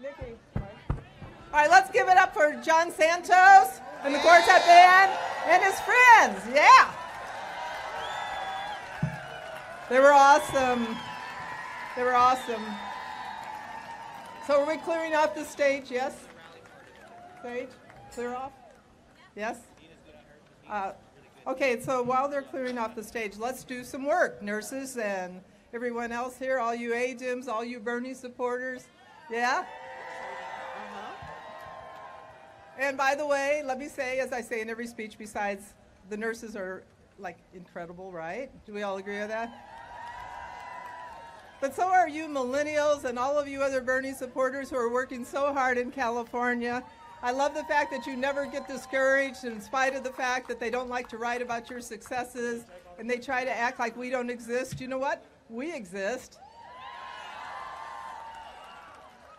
Nikki. All right, let's give it up for John Santos and the Quartet Band and his friends. Yeah. They were awesome. They were awesome. So are we clearing off the stage? Yes? Stage? Clear off? Yes? Okay, so while they're clearing off the stage, let's do some work. Nurses and everyone else here, all you ADIMs, all you Bernie supporters. Yeah? And by the way, let me say, as I say in every speech, besides the nurses are like incredible, right? Do we all agree with that? But so are you millennials and all of you other Bernie supporters who are working so hard in California. I love the fact that you never get discouraged in spite of the fact that they don't like to write about your successes and they try to act like we don't exist. You know what? We exist.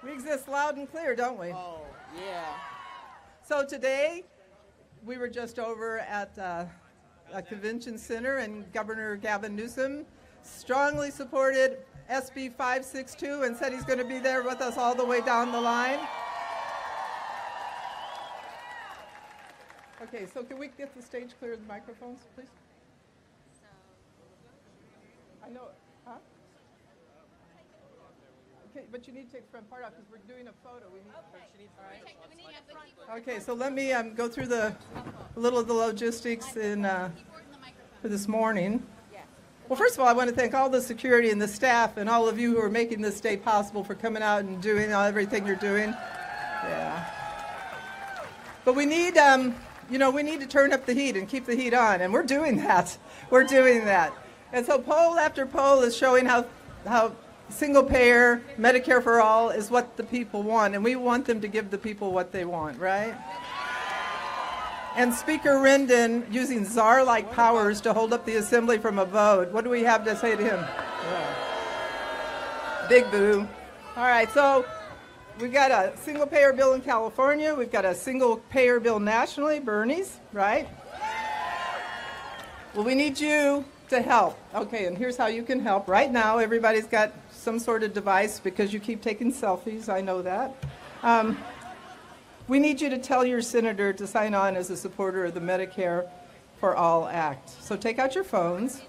We exist loud and clear, don't we? Oh, yeah. So today, we were just over at a convention center, and Governor Gavin Newsom strongly supported SB 562 and said he's going to be there with us all the way down the line. Okay, so can we get the stage clear of the microphones, please? I know, huh? Okay, but you need to take the front part off because we're doing a photo. We need, all right. Okay, so let me go through a little of the logistics in, for this morning. Well, first of all, I want to thank all the security and the staff and all of you who are making this day possible for coming out and doing everything you're doing. Yeah. But we need, we need to turn up the heat and keep the heat on, and we're doing that. We're doing that. And so poll after poll is showing how single-payer Medicare for all is what the people want, and we want them to give the people what they want, right? And Speaker Rendon using czar-like powers to hold up the assembly from a vote. What do we have to say to him? Big boo. All right, so we've got a single-payer bill in California. We've got a single-payer bill nationally, Bernie's, right? Well, we need you to help. Okay, and here's how you can help. Right now, everybody's got some sort of device because you keep taking selfies. I know that. We need you to tell your senator to sign on as a supporter of the Medicare for All Act. So take out your phones.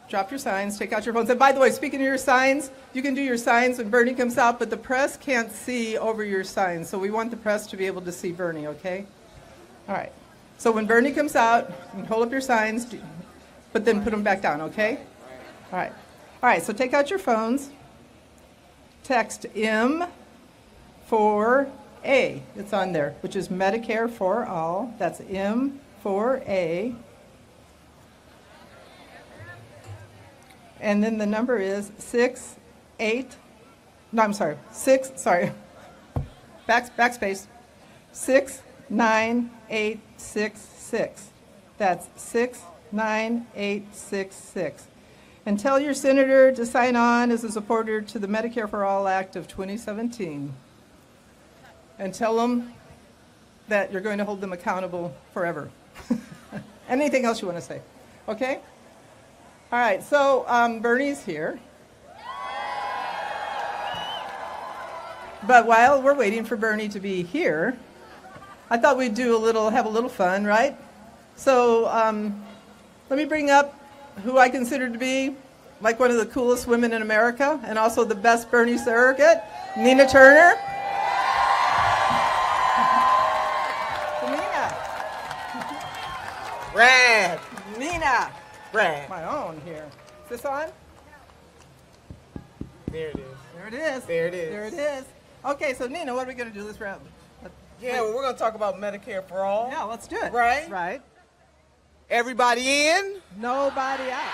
Drop your signs, take out your phones. And by the way, speaking of your signs, you can do your signs when Bernie comes out, but the press can't see over your signs. So we want the press to be able to see Bernie, okay? All right. So when Bernie comes out, you can hold up your signs, but then put them back down, okay? All right. All right, so take out your phones. Text M4A. It's on there, which is Medicare for All. That's M4A. And then the number is 69866. That's 69866. And tell your senator to sign on as a supporter to the Medicare for All Act of 2017. And tell them that you're going to hold them accountable forever. Anything else you want to say? Okay? All right, so Bernie's here. But while we're waiting for Bernie to be here, I thought we'd have a little fun, right? So let me bring up who I consider to be like one of the coolest women in America and also the best Bernie surrogate, Nina Turner. Nina. Brad. Nina. Brad. My own here. Is this on? There it is. There it is. There it is. There it is. Okay, so Nina, what are we going to do this round? Yeah, well, we're going to talk about Medicare for all. Yeah, let's do it. Right? Right. Everybody in. Nobody out.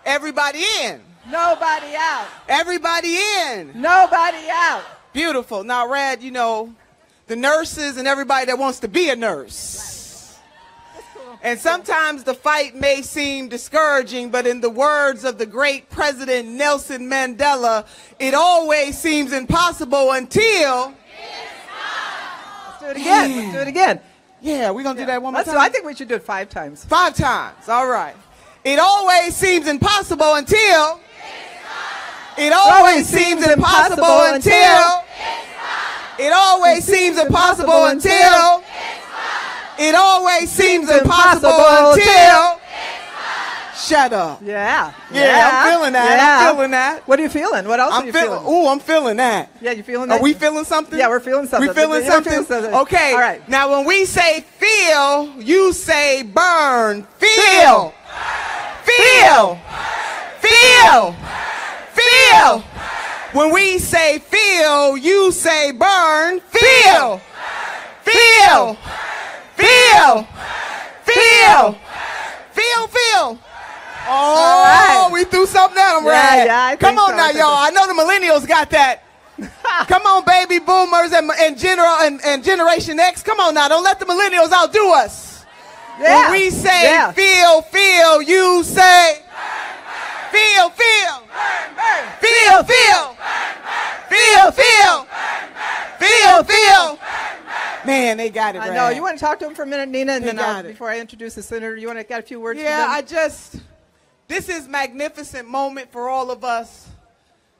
Everybody in. Nobody out. Everybody in. Nobody out. Beautiful. Now, Rad, the nurses and everybody that wants to be a nurse. That's cool. And sometimes the fight may seem discouraging, but in the words of the great President Nelson Mandela, it always seems impossible until... Let's do it again. Let's do it again. Yeah, we're going to do that one more time? I think we should do it 5 times. 5 times. All right. It always seems impossible until... It always seems impossible until. It always seems impossible until. It always seems impossible until. Shut up. Yeah. Yeah, I'm feeling that. Yeah. I'm feeling that. What are you feeling? What else are you feeling? Ooh, I'm feeling that. Yeah, you feeling that? Are we feeling something? Yeah, we're feeling something. We feeling something? Okay. All right. Now, when we say feel, you say burn. Feel. Feel. Feel. Feel. When we say feel, you say burn. Feel. Feel. Feel. Feel. Feel. Oh, right. We threw something at them, right? Yeah, come on now, y'all. I know the millennials got that. Come on, baby boomers and Generation X. Come on now. Don't let the millennials outdo us. Yeah. When we say feel, you say feel. Feel. Man, they got it right. I know. You want to talk to them for a minute, Nina, and then before I introduce the senator, you want to got a few words for them? This is a magnificent moment for all of us.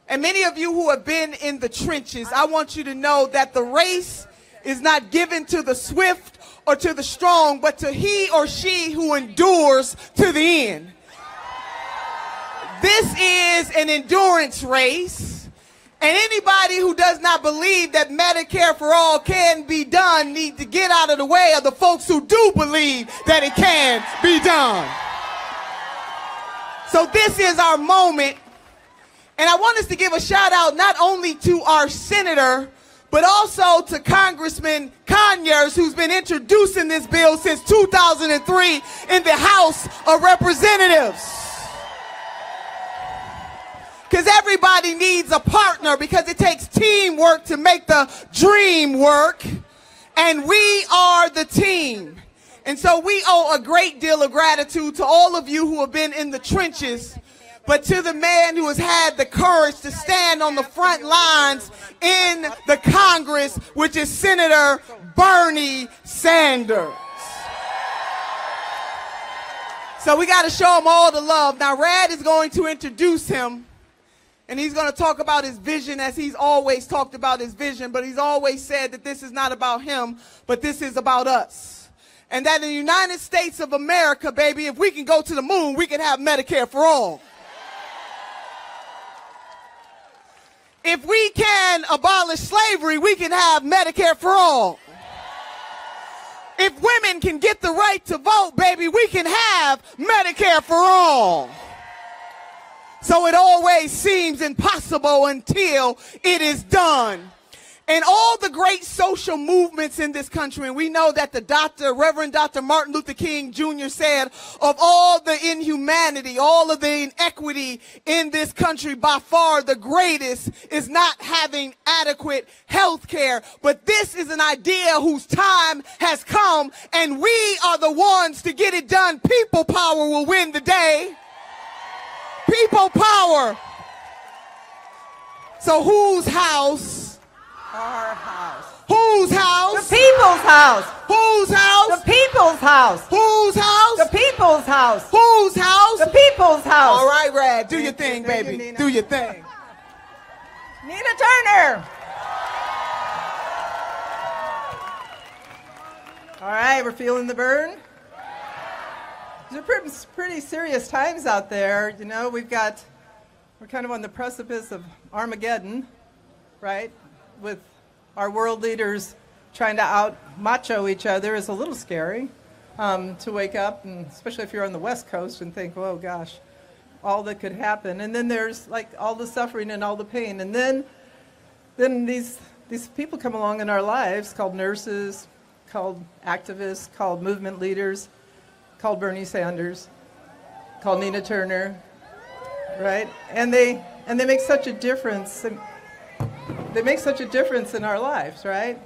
And many of you who have been in the trenches, I want you to know that the race is not given to the swift or to the strong, but to he or she who endures to the end. This is an endurance race. And anybody who does not believe that Medicare for all can be done need to get out of the way of the folks who do believe that it can be done. So this is our moment. And I want us to give a shout out not only to our senator, but also to Congressman Conyers, who's been introducing this bill since 2003 in the House of Representatives. Because everybody needs a partner, because it takes teamwork to make the dream work. And we are the team. And so we owe a great deal of gratitude to all of you who have been in the trenches, but to the man who has had the courage to stand on the front lines in the Congress, which is Senator Bernie Sanders. So we got to show him all the love. Now, Rad is going to introduce him. And he's going to talk about his vision, as he's always talked about his vision, but he's always said that this is not about him, but this is about us. And that in the United States of America, baby, if we can go to the moon, we can have Medicare for all. If we can abolish slavery, we can have Medicare for all. If women can get the right to vote, baby, we can have Medicare for all. So it always seems impossible until it is done. And all the great social movements in this country, and we know that the Reverend Dr. Martin Luther King Jr. said, of all the inhumanity, all of the inequity in this country, by far the greatest is not having adequate health care. But this is an idea whose time has come, and we are the ones to get it done. People power will win the day. People power. So whose house? Our house. Whose house? The people's house. Whose house? The people's house. Whose house? The people's house. Whose house? The people's house. All right, Rad. Do your thing, baby. Do your thing. Nina Turner. All right, we're feeling the burn. These are pretty serious times out there. You know, we're kind of on the precipice of Armageddon, right? With our world leaders trying to out-macho each other is a little scary to wake up, and especially if you're on the West Coast and think, oh gosh, all that could happen. And then there's like all the suffering and all the pain. And then these people come along in our lives called nurses, called activists, called movement leaders, called Bernie Sanders, called Nina Turner, right? And they make such a difference. They make such a difference in our lives, right?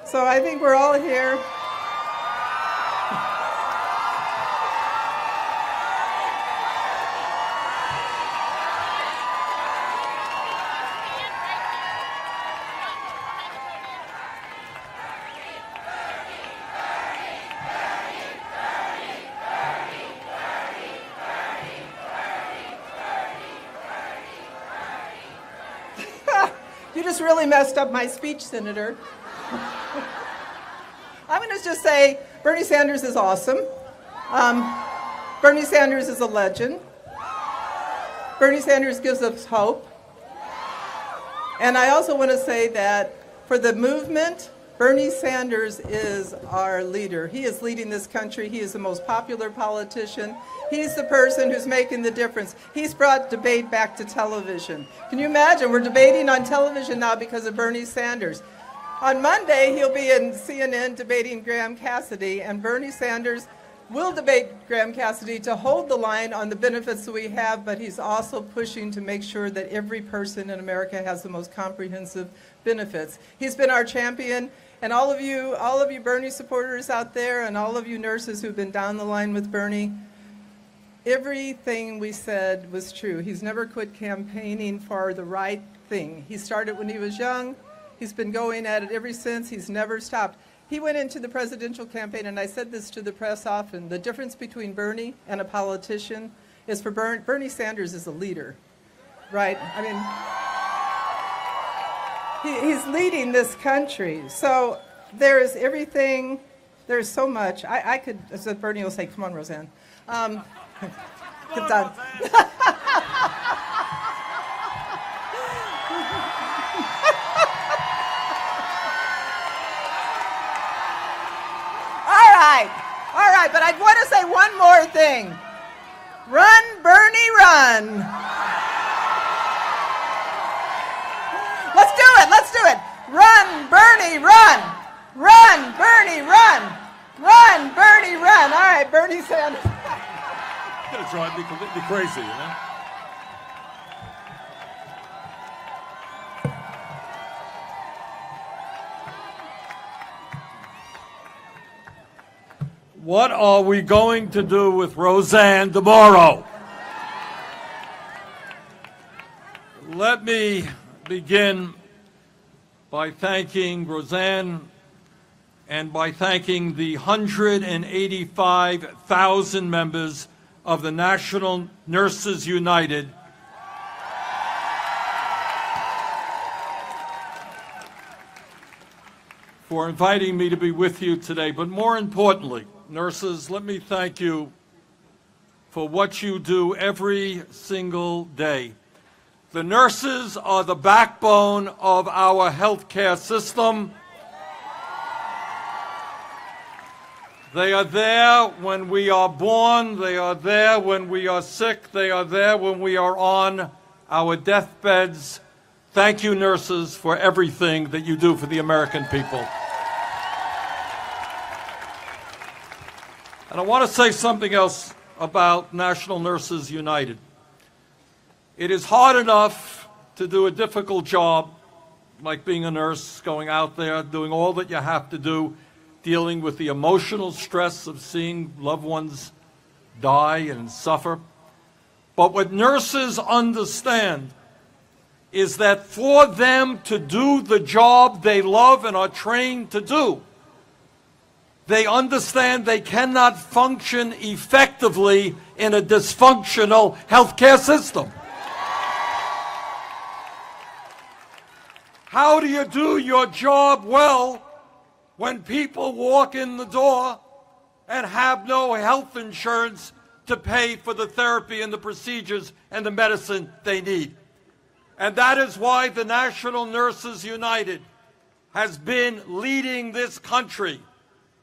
So I think we're all here. just really messed up my speech, Senator. I'm going to just say Bernie Sanders is awesome. Bernie Sanders is a legend. Bernie Sanders gives us hope. And I also want to say that for the movement, Bernie Sanders is our leader. He is leading this country. He is the most popular politician. He's the person who's making the difference. He's brought debate back to television. Can you imagine? We're debating on television now because of Bernie Sanders. On Monday, he'll be in CNN debating Graham-Cassidy, and Bernie Sanders will debate Graham-Cassidy to hold the line on the benefits that we have, but he's also pushing to make sure that every person in America has the most comprehensive benefits. He's been our champion, and all of you Bernie supporters out there and all of you nurses who've been down the line with Bernie, everything we said was true. He's never quit campaigning for the right thing. He started when he was young. He's been going at it ever since. He's never stopped. He went into the presidential campaign, and I said this to the press often, the difference between Bernie and a politician is for Bernie Sanders is a leader, right? I mean, he's leading this country. So there is everything, there's so much. I could, as Bernie will say, come on, Roseanne. Get done. All right, but I want to say one more thing. Run, Bernie, run. Let's do it. Run, Bernie, run. Run, Bernie, run. Run, Bernie, run. All right, Bernie Sanders. It's going to drive me completely crazy, you know? What are we going to do with Roseanne tomorrow? Let me begin by thanking Roseanne and by thanking the 185,000 members of the National Nurses United for inviting me to be with you today. But more importantly, nurses, let me thank you for what you do every single day. The nurses are the backbone of our healthcare system. They are there when we are born. They are there when we are sick. They are there when we are on our deathbeds. Thank you, nurses, for everything that you do for the American people. And I want to say something else about National Nurses United. It is hard enough to do a difficult job, like being a nurse, going out there, doing all that you have to do, dealing with the emotional stress of seeing loved ones die and suffer. But what nurses understand is that for them to do the job they love and are trained to do, they understand they cannot function effectively in a dysfunctional healthcare system. How do you do your job well when people walk in the door and have no health insurance to pay for the therapy and the procedures and the medicine they need? And that is why the National Nurses United has been leading this country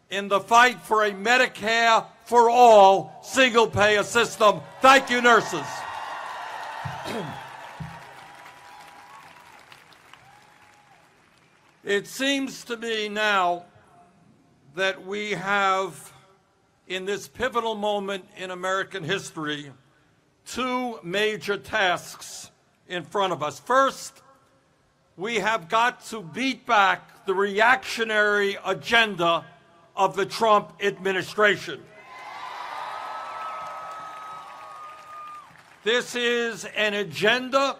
in the fight for a Medicare for all single-payer system. Thank you, nurses. It seems to me now that we have, in this pivotal moment in American history, two major tasks in front of us. First, we have got to beat back the reactionary agenda of the Trump administration. This is an agenda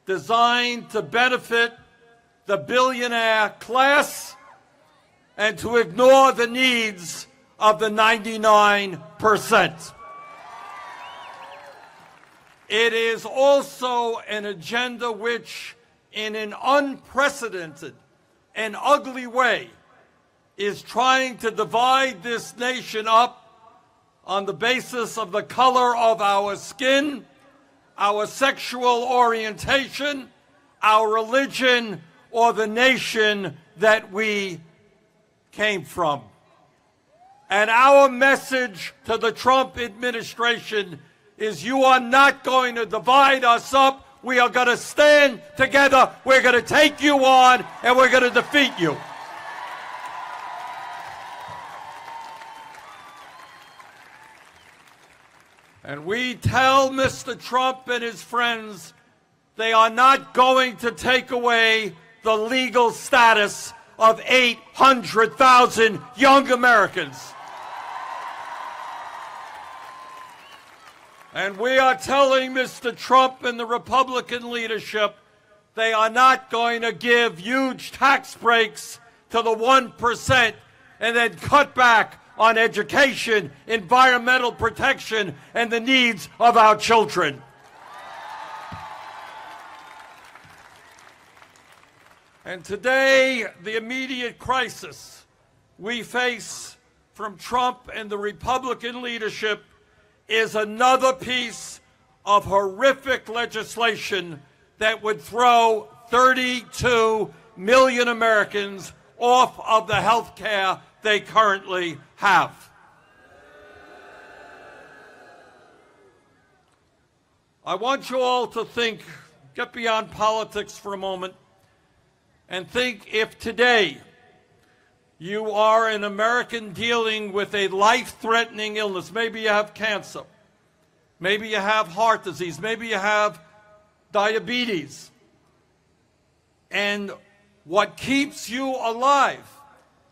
designed to benefit the billionaire class and to ignore the needs of the 99%. It is also an agenda which in an unprecedented and ugly way, is trying to divide this nation up on the basis of the color of our skin, our sexual orientation, our religion, or the nation that we came from. And our message to the Trump administration is, you are not going to divide us up. We are going to stand together. We're going to take you on, and we're going to defeat you. And we tell Mr. Trump and his friends they are not going to take away the legal status of 800,000 young Americans. And we are telling Mr. Trump and the Republican leadership they are not going to give huge tax breaks to the 1% and then cut back on education, environmental protection, and the needs of our children. And today, the immediate crisis we face from Trump and the Republican leadership is another piece of horrific legislation that would throw 32 million Americans off of the health care they currently have. I want you all to think, get beyond politics for a moment, and think if today you are an American dealing with a life-threatening illness. Maybe you have cancer. Maybe you have heart disease. Maybe you have diabetes. And what keeps you alive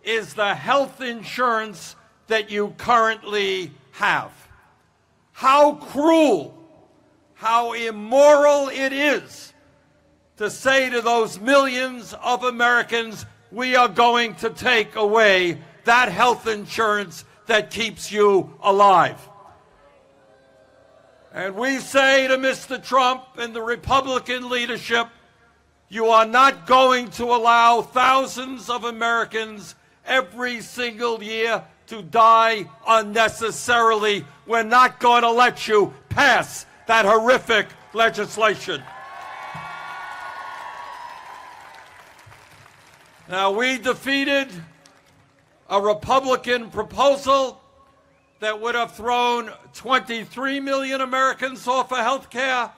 is the health insurance that you currently have. How cruel, how immoral it is to say to those millions of Americans, we are going to take away that health insurance that keeps you alive. And we say to Mr. Trump and the Republican leadership, you are not going to allow thousands of Americans every single year to die unnecessarily. We're not going to let you pass that horrific legislation. Now, we defeated a Republican proposal that would have thrown 23 million Americans off of health care.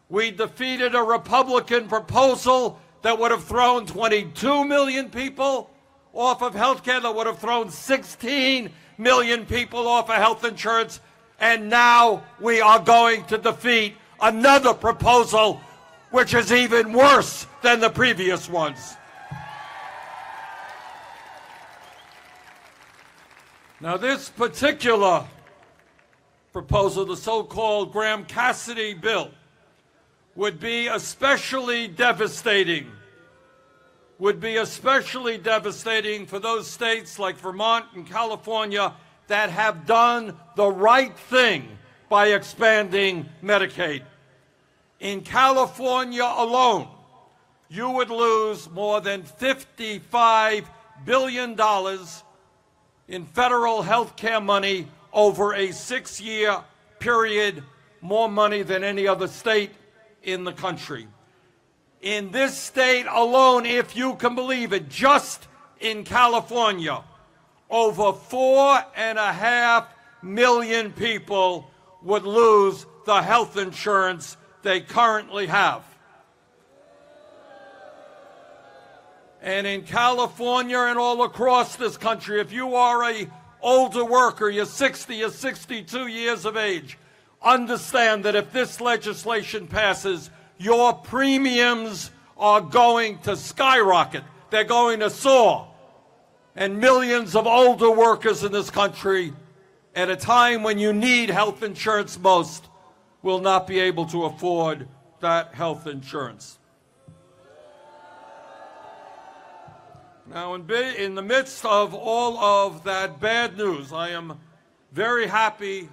We defeated a Republican proposal that would have thrown 22 million people off of health care, that would have thrown 16 million people off of health insurance. And now we are going to defeat another proposal which is even worse than the previous ones. Now, this particular proposal, the so-called Graham-Cassidy bill, would be especially devastating. Would be especially devastating for those states like Vermont and California that have done the right thing by expanding Medicaid. In California alone, you would lose more than $55 billion in federal health care money over a 6-year period, more money than any other state in the country. In this state alone, if you can believe it, just in California, over 4.5 million people would lose the health insurance they currently have. And in California and all across this country, if you are an older worker, you're 60 or 62 years of age, understand that if this legislation passes, your premiums are going to skyrocket. They're going to soar. And millions of older workers in this country, at a time when you need health insurance most, will not be able to afford that health insurance. Now, in the midst of all of that bad news, I am very happy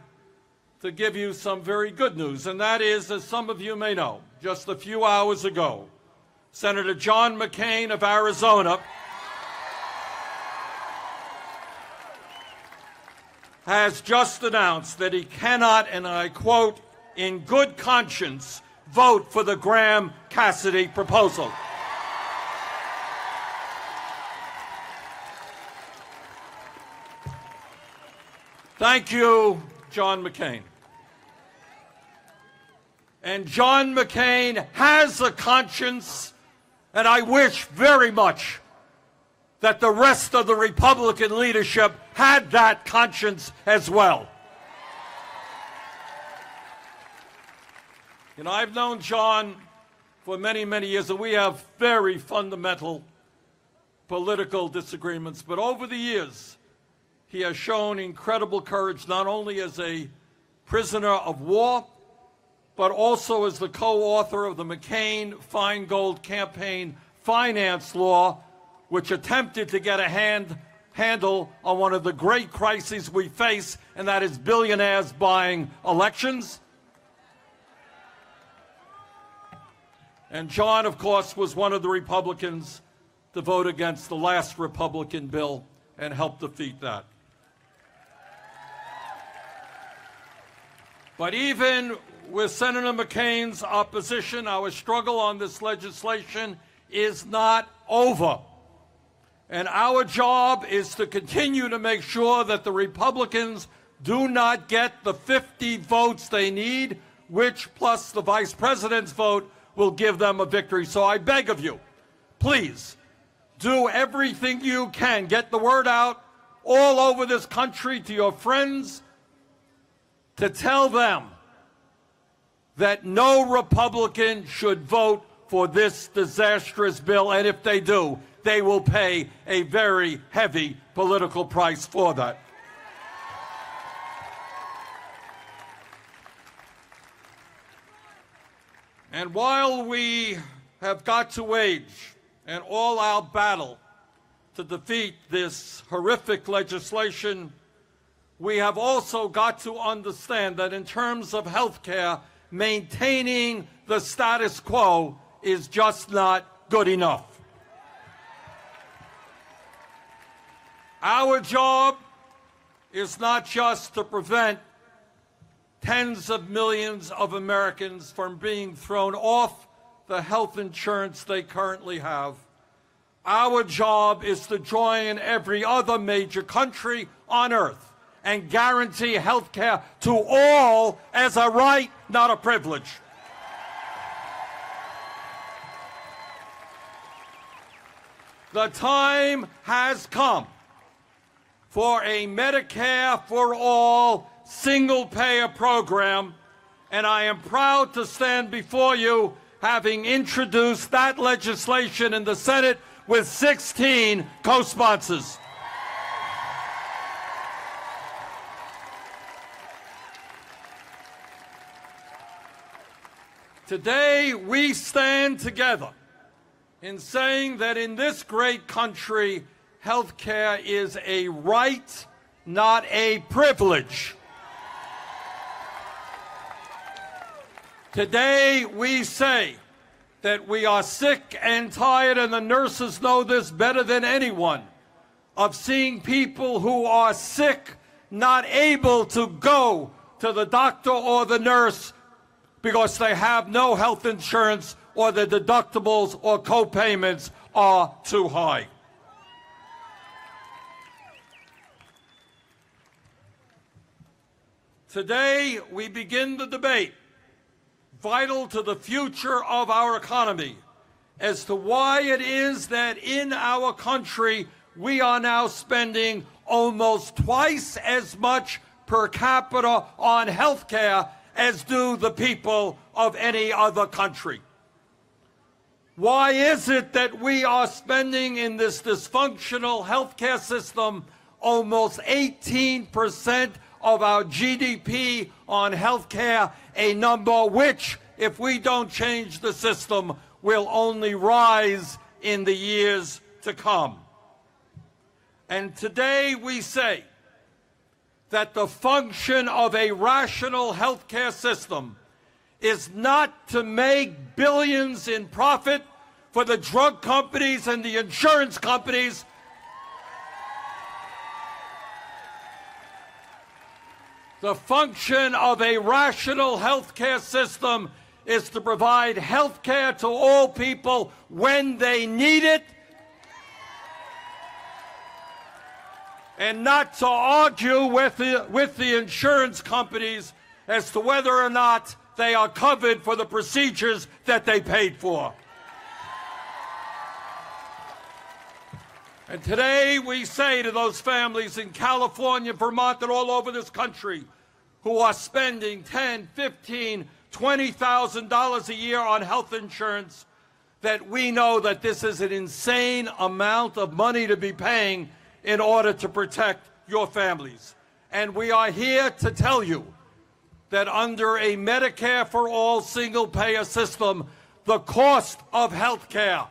to give you some very good news, and that is, as some of you may know, just a few hours ago, Senator John McCain of Arizona, has just announced that he cannot, and I quote, in good conscience, vote for the Graham-Cassidy proposal. Thank you, John McCain. And John McCain has a conscience, and I wish very much that the rest of the Republican leadership had that conscience as well. You know, I've known John for many, many years, and we have very fundamental political disagreements, but over the years, he has shown incredible courage, not only as a prisoner of war, but also as the co-author of the McCain-Feingold campaign finance law, which attempted to get a handle on one of the great crises we face, and that is billionaires buying elections. And John, of course, was one of the Republicans to vote against the last Republican bill and help defeat that. But even with Senator McCain's opposition, our struggle on this legislation is not over. And our job is to continue to make sure that the Republicans do not get the 50 votes they need, which plus the vice president's vote will give them a victory. So I beg of you, please do everything you can. Get the word out all over this country to your friends to tell them that no Republican should vote for this disastrous bill, and if they do, they will pay a very heavy political price for that. And while we have got to wage an all-out battle to defeat this horrific legislation, we have also got to understand that in terms of health care, maintaining the status quo is just not good enough. Our job is not just to prevent tens of millions of Americans from being thrown off the health insurance they currently have. Our job is to join every other major country on earth and guarantee health care to all as a right, not a privilege. The time has come for a Medicare for all single-payer program, and I am proud to stand before you having introduced that legislation in the Senate with 16 co-sponsors. Today, we stand together in saying that in this great country, health care is a right, not a privilege. Today, we say that we are sick and tired, and the nurses know this better than anyone, of seeing people who are sick not able to go to the doctor or the nurse because they have no health insurance or the deductibles or co-payments are too high. Today, we begin the debate vital to the future of our economy as to why it is that in our country we are now spending almost twice as much per capita on health care as do the people of any other country. Why is it that we are spending in this dysfunctional healthcare system almost 18% of our GDP on healthcare, a number which, if we don't change the system, will only rise in the years to come? And today we say that the function of a rational healthcare system is not to make billions in profit for the drug companies and the insurance companies. The function of a rational health care system is to provide health care to all people when they need it, and not to argue with the insurance companies as to whether or not they are covered for the procedures that they paid for. And today we say to those families in California, Vermont, and all over this country who are spending $10,000, $15,000, $20,000 a year on health insurance, that we know that this is an insane amount of money to be paying in order to protect your families. And we are here to tell you that under a Medicare for all single-payer system, the cost of health care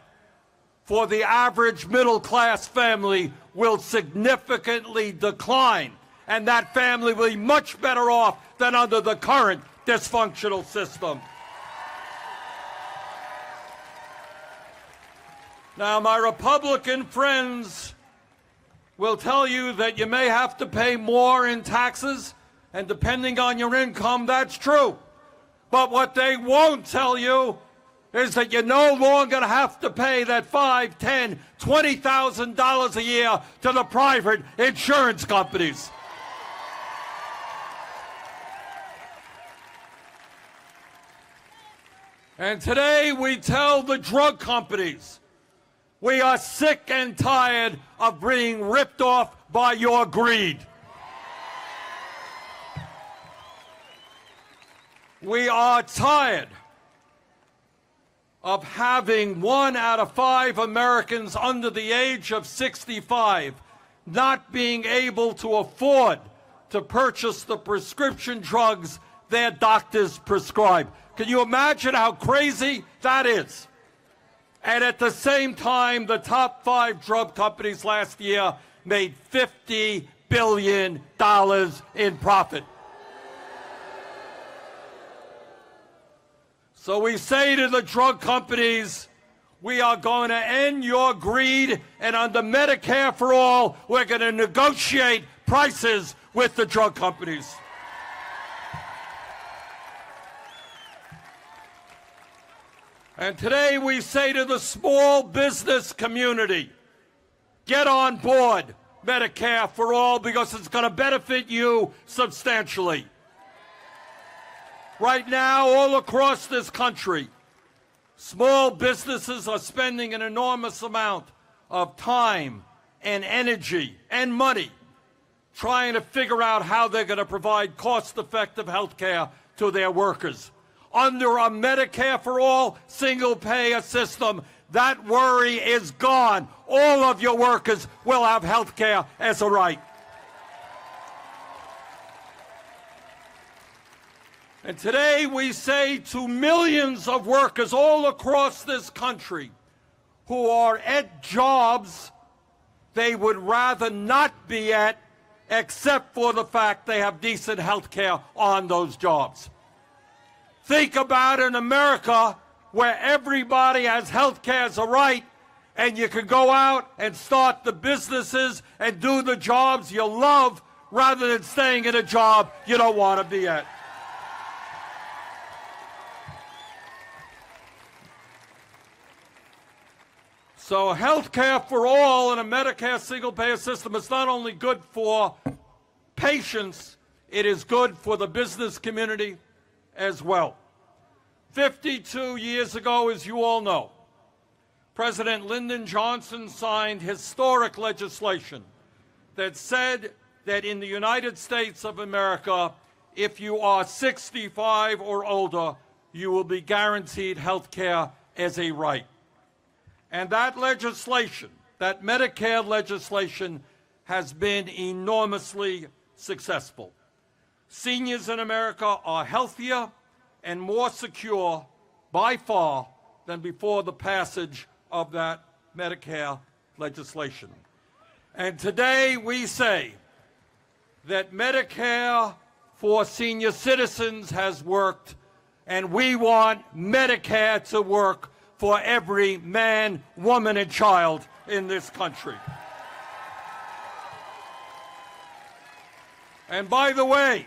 for the average middle-class family will significantly decline, and that family will be much better off than under the current dysfunctional system. Now, my Republican friends will tell you that you may have to pay more in taxes, and depending on your income, that's true. But what they won't tell you is that you're no longer going to have to pay that $5,000, $10,000, $20,000 a year to the private insurance companies. And today we tell the drug companies, we are sick and tired of being ripped off by your greed. We are tired of having 1 out of 5 Americans under the age of 65 not being able to afford to purchase the prescription drugs their doctors prescribe. Can you imagine how crazy that is? And at the same time, the top 5 drug companies last year made $50 billion in profit. So we say to the drug companies, we are going to end your greed, and under Medicare for all, we're going to negotiate prices with the drug companies. And today we say to the small business community, get on board Medicare for all, because it's going to benefit you substantially. Right now, all across this country, small businesses are spending an enormous amount of time and energy and money trying to figure out how they're going to provide cost-effective health care to their workers. Under a Medicare for all single-payer system, that worry is gone. All of your workers will have health care as a right. And today we say to millions of workers all across this country who are at jobs they would rather not be at, except for the fact they have decent health care on those jobs. Think about in America where everybody has health care as a right, and you can go out and start the businesses and do the jobs you love rather than staying in a job you don't want to be at. So health care for all in a Medicare single-payer system is not only good for patients, it is good for the business community as well. 52 years ago, as you all know, President Lyndon Johnson signed historic legislation that said that in the United States of America, if you are 65 or older, you will be guaranteed health care as a right. And that legislation, that Medicare legislation, has been enormously successful. Seniors in America are healthier and more secure by far than before the passage of that Medicare legislation. And today we say that Medicare for senior citizens has worked, and we want Medicare to work for every man, woman, and child in this country. And by the way,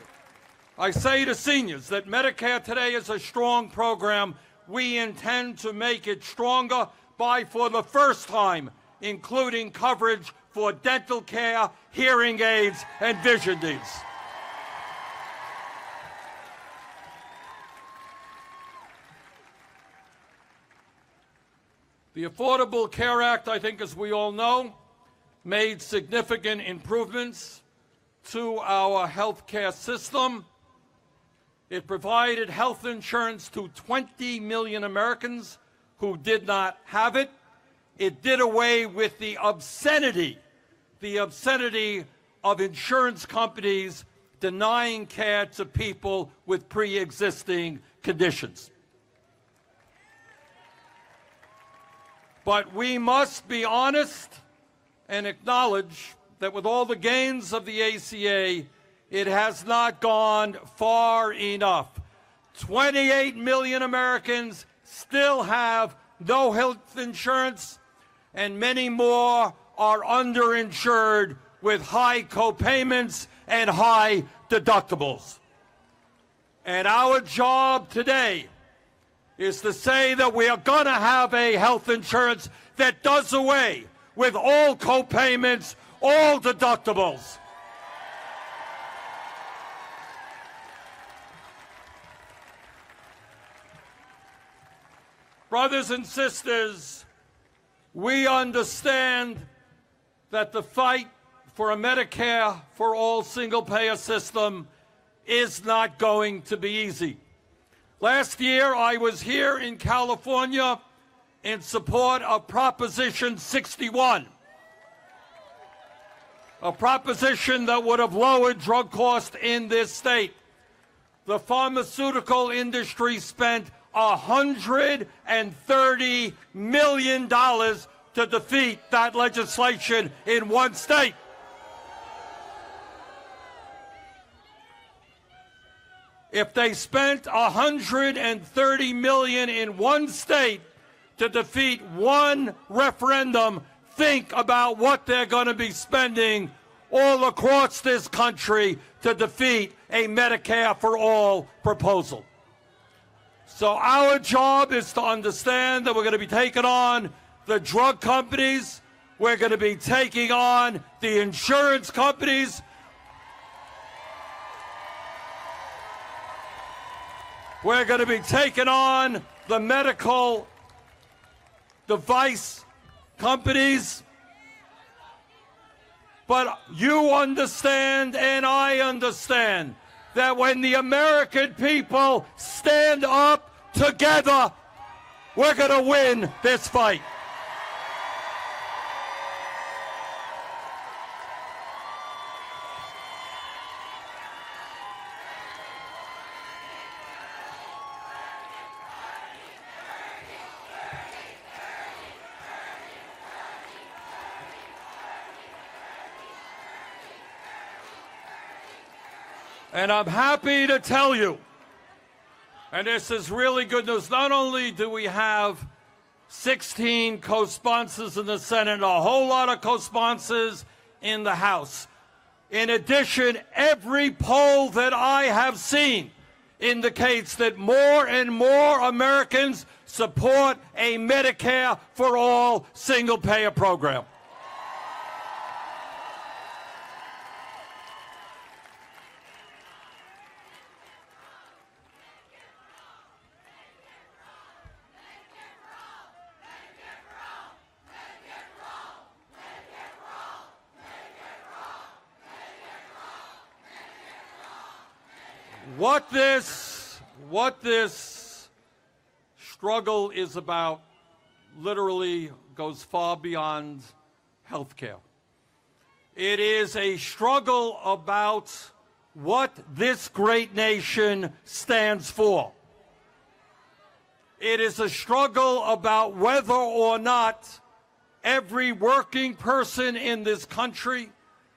I say to seniors that Medicare today is a strong program. We intend to make it stronger by, for the first time, including coverage for dental care, hearing aids, and vision needs. The Affordable Care Act, I think, as we all know, made significant improvements to our health care system. It provided health insurance to 20 million Americans who did not have it. It did away with the obscenity of insurance companies denying care to people with pre-existing conditions. But we must be honest and acknowledge that with all the gains of the ACA, it has not gone far enough. 28 million Americans still have no health insurance, and many more are underinsured with high co-payments and high deductibles. And our job today is to say that we are going to have a health insurance that does away with all co-payments, all deductibles. Brothers and sisters, we understand that the fight for a Medicare for all single-payer system is not going to be easy. Last year, I was here in California in support of Proposition 61, a proposition that would have lowered drug costs in this state. The pharmaceutical industry spent $130 million to defeat that legislation in one state. If they spent $130 million in one state to defeat one referendum, think about what they're going to be spending all across this country to defeat a Medicare for all proposal. So our job is to understand that we're going to be taking on the drug companies, we're going to be taking on the insurance companies, we're going to be taking on the medical device companies. But you understand and I understand that when the American people stand up together, we're going to win this fight. And I'm happy to tell you, and this is really good news, not only do we have 16 co-sponsors in the Senate, a whole lot of co-sponsors in the House. In addition, every poll that I have seen indicates that more and more Americans support a Medicare for all single-payer program. What this struggle is about literally goes far beyond health care. It is a struggle about what this great nation stands for. It is a struggle about whether or not every working person in this country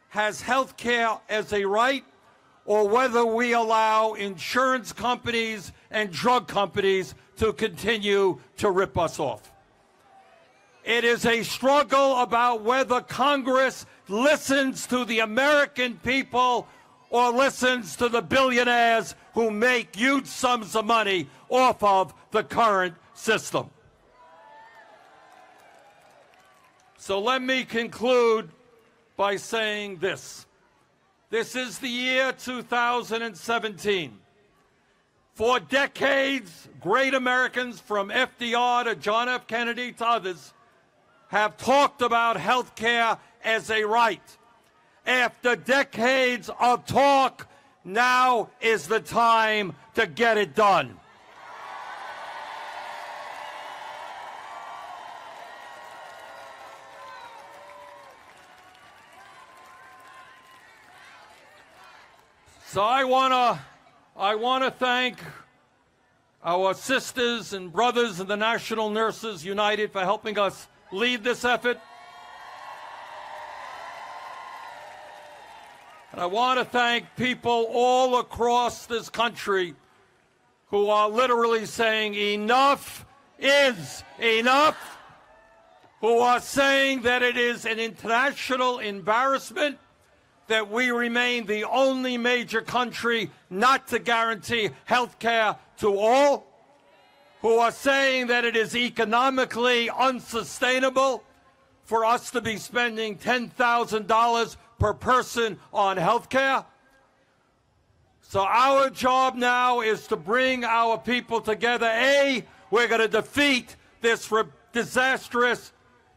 has health care as a right, or whether we allow insurance companies and drug companies to continue to rip us off. It is a struggle about whether Congress listens to the American people or listens to the billionaires who make huge sums of money off of the current system. So let me conclude by saying this. This is the year 2017. For decades, great Americans from FDR to John F. Kennedy to others have talked about health care as a right. After decades of talk, now is the time to get it done. So I want to thank our sisters and brothers in the National Nurses United for helping us lead this effort. And I want to thank people all across this country who are literally saying enough is enough, who are saying that it is an international embarrassment that we remain the only major country not to guarantee health care to all, who are saying that it is economically unsustainable for us to be spending $10,000 per person on health care. So our job now is to bring our people together. We're going to defeat this disastrous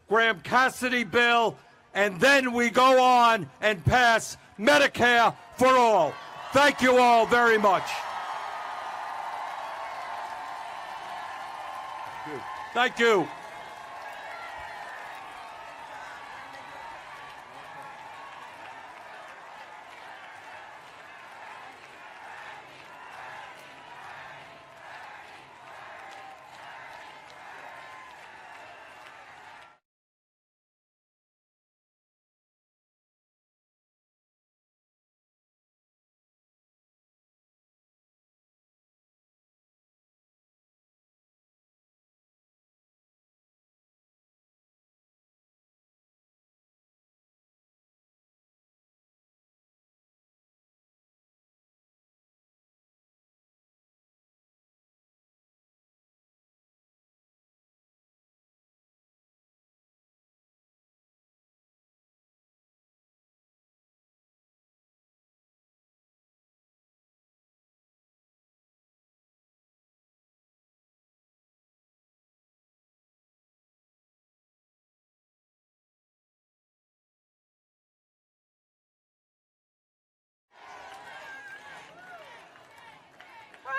Graham-Cassidy bill, and then we go on and pass Medicare for all. Thank you all very much. Thank you.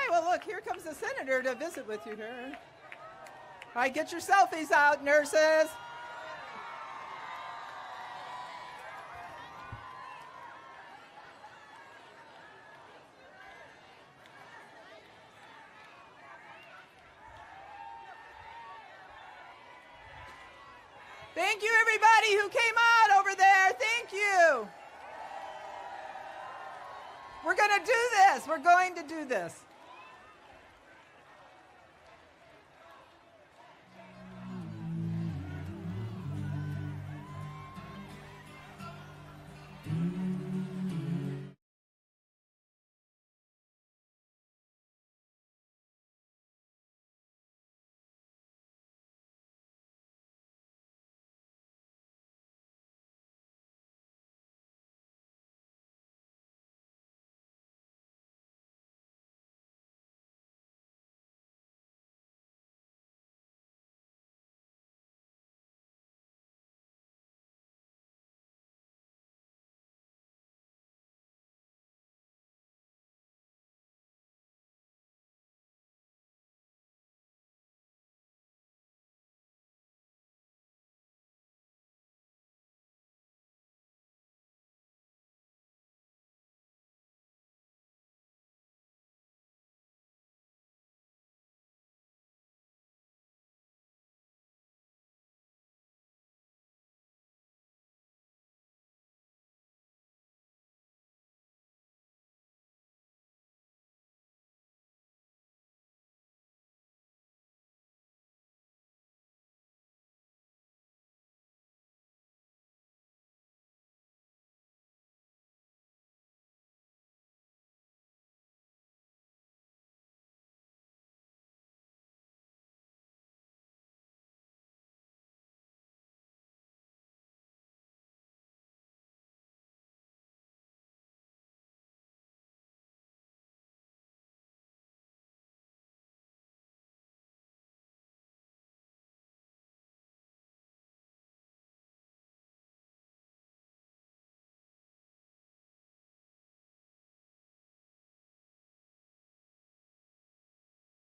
Well, look, here comes the senator to visit with you here. All right, get your selfies out, nurses. Thank you, everybody who came out over there. Thank you. We're going to do this. We're going to do this.